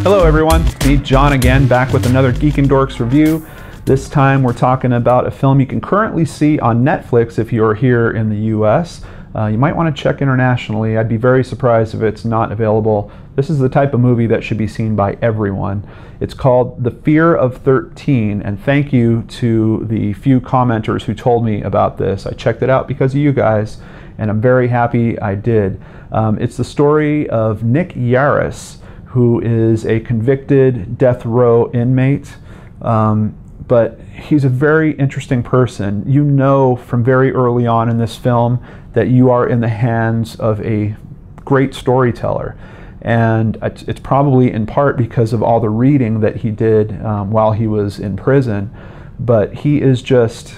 Hello everyone, me John again, back with another Geek and Dorks review. This time we're talking about a film you can currently see on Netflix if you're here in the US. You might want to check internationally. I'd be very surprised if it's not available. This is the type of movie that should be seen by everyone. It's called The Fear of 13, and thank you to the few commenters who told me about this. I checked it out because of you guys, and I'm very happy I did. It's the story of Nick Yaris, who is a convicted death row inmate, but he's a very interesting person. You know from very early on in this film that you are in the hands of a great storyteller. And it's probably in part because of all the reading that he did while he was in prison. But he is just,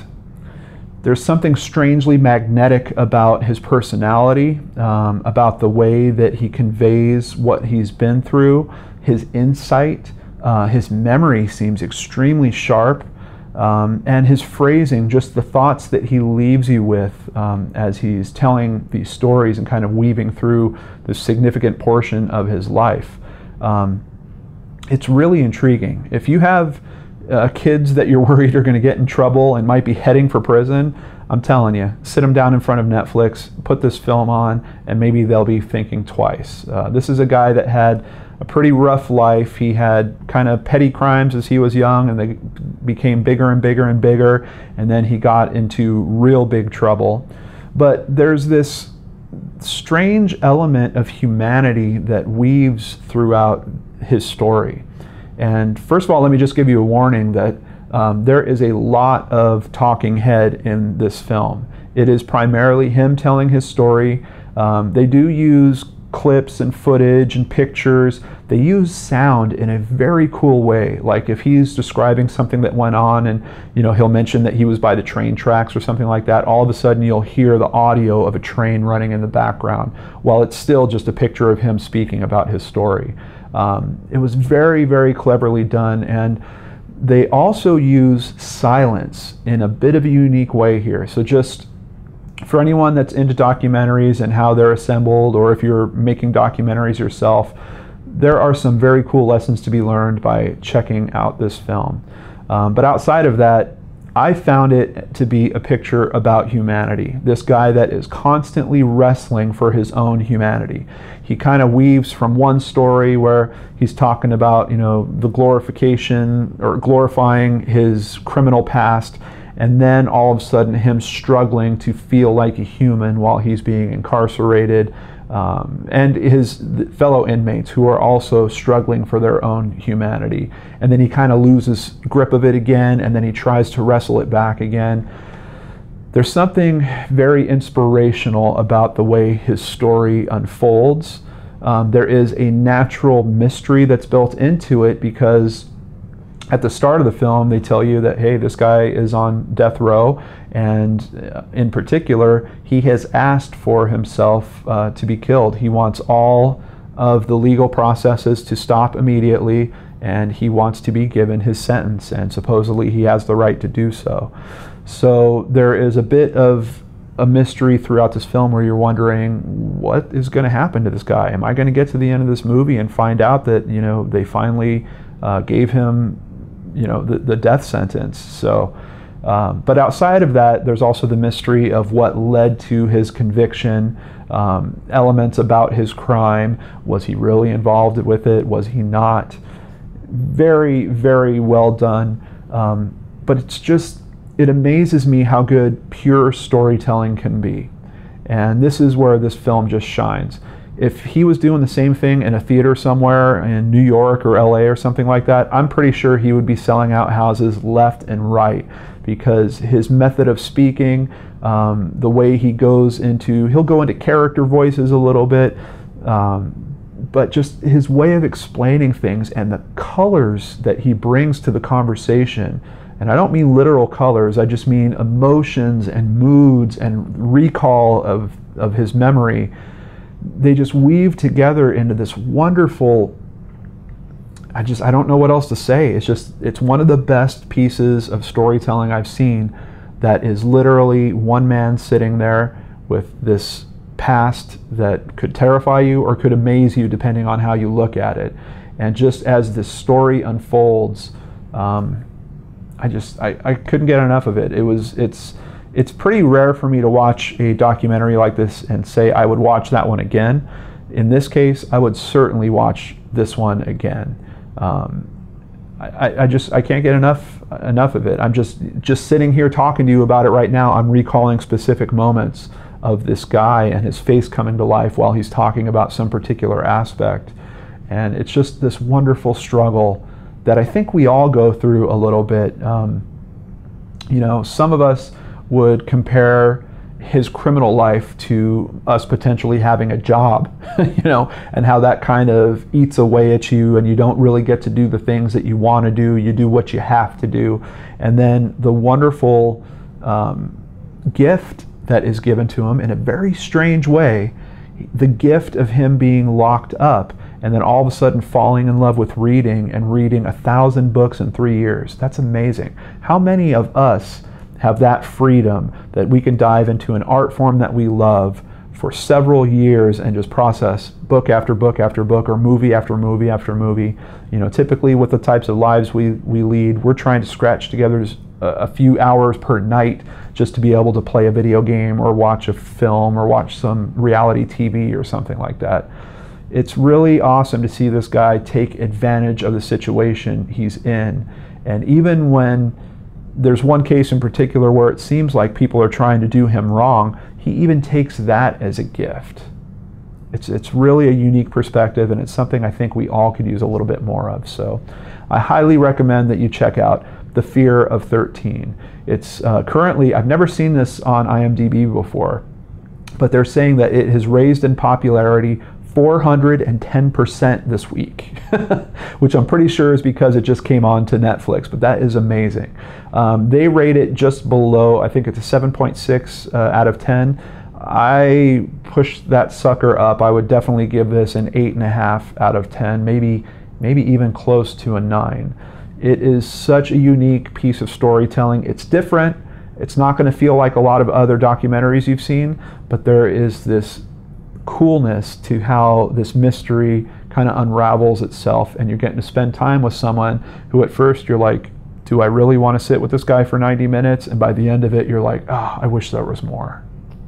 there's something strangely magnetic about his personality, about the way that he conveys what he's been through, his insight. His memory seems extremely sharp, and his phrasing, just the thoughts that he leaves you with as he's telling these stories and kind of weaving through this significant portion of his life. It's really intriguing. If you have kids that you're worried are going to get in trouble and might be heading for prison, I'm telling you, sit them down in front of Netflix, put this film on, and maybe they'll be thinking twice. This is a guy that had a pretty rough life. He had kind of petty crimes as he was young, and they became bigger and bigger and bigger, and then he got into real big trouble. But there's this strange element of humanity that weaves throughout his story. And first of all, let me just give you a warning that there is a lot of talking head in this film. It is primarily him telling his story. They do use clips and footage and pictures. They use sound in a very cool way. Like if he's describing something that went on and he'll mention that he was by the train tracks or something like that, all of a sudden you'll hear the audio of a train running in the background while it's still just a picture of him speaking about his story. It was very, very cleverly done, and they also use silence in a bit of a unique way here. So just for anyone that's into documentaries and how they're assembled, or if you're making documentaries yourself, there are some very cool lessons to be learned by checking out this film. But outside of that, I found it to be a picture about humanity. This guy that is constantly wrestling for his own humanity. He kind of weaves from one story where he's talking about, the glorification or glorifying his criminal past, and then all of a sudden him struggling to feel like a human while he's being incarcerated, and his fellow inmates who are also struggling for their own humanity. And then he kind of loses grip of it again, and then he tries to wrestle it back again. There's something very inspirational about the way his story unfolds. There is a natural mystery that's built into it, because at the start of the film they tell you that, hey, this guy is on death row, and in particular he has asked for himself to be killed. He wants all of the legal processes to stop immediately, and he wants to be given his sentence, and supposedly he has the right to do so. So there is a bit of a mystery throughout this film where you're wondering, what is going to happen to this guy? Am I going to get to the end of this movie and find out that they finally gave him the death sentence? So but outside of that, there's also the mystery of what led to his conviction, elements about his crime. Was he really involved with it? Was he not? Very, very well done. But it amazes me how good pure storytelling can be. And this is where this film just shines. If he was doing the same thing in a theater somewhere in New York or LA or something like that, I'm pretty sure he would be selling out houses left and right, because his method of speaking, the way he'll go into character voices a little bit, but just his way of explaining things and the colors that he brings to the conversation. And I don't mean literal colors, I just mean emotions and moods and recall of his memory. They just weave together into this wonderful, I don't know what else to say. It's one of the best pieces of storytelling I've seen that is literally one man sitting there with this past that could terrify you or could amaze you depending on how you look at it. And just as this story unfolds, I couldn't get enough of it. It's pretty rare for me to watch a documentary like this and say I would watch that one again. In this case, I would certainly watch this one again. I can't get enough of it. I'm just sitting here talking to you about it right now. I'm recalling specific moments of this guy and his face coming to life while he's talking about some particular aspect. And it's just this wonderful struggle that I think we all go through a little bit. You know, some of us would compare his criminal life to us potentially having a job, you know, and how that kind of eats away at you and you don't really get to do the things that you want to do. You do what you have to do. And then the wonderful gift that is given to him in a very strange way, the gift of him being locked up and then all of a sudden falling in love with reading and reading 1,000 books in 3 years. That's amazing. How many of us have that freedom that we can dive into an art form that we love for several years and just process book after book after book, or movie after movie after movie? You know, typically with the types of lives we lead, we're trying to scratch together a few hours per night just to be able to play a video game or watch a film or watch some reality TV or something like that. It's really awesome to see this guy take advantage of the situation he's in. And even when there's one case in particular where it seems like people are trying to do him wrong, he even takes that as a gift. It's really a unique perspective, and it's something I think we all could use a little bit more of. So I highly recommend that you check out The Fear of 13. It's currently, I've never seen this on IMDb before, but they're saying that it has raised in popularity 410% this week, which I'm pretty sure is because it just came on to Netflix, but that is amazing. They rate it just below, I think it's a 7.6 out of 10. I pushed that sucker up. I would definitely give this an 8.5 out of 10, maybe even close to a 9. It is such a unique piece of storytelling. It's different. It's not going to feel like a lot of other documentaries you've seen, but there is this coolness to how this mystery kind of unravels itself, and you're getting to spend time with someone who at first you're like, do I really want to sit with this guy for 90 minutes? And by the end of it, you're like, oh, I wish there was more.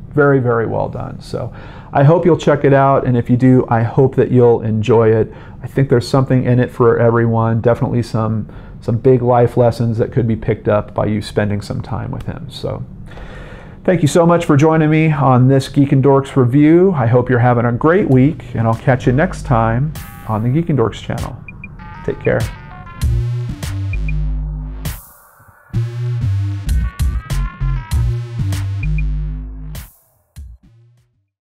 Very, very well done. So I hope you'll check it out, and if you do, I hope that you'll enjoy it. I think there's something in it for everyone. Definitely some big life lessons that could be picked up by you spending some time with him. So thank you so much for joining me on this Geek and Dorks review. I hope you're having a great week, and I'll catch you next time on the Geek and Dorks channel. Take care.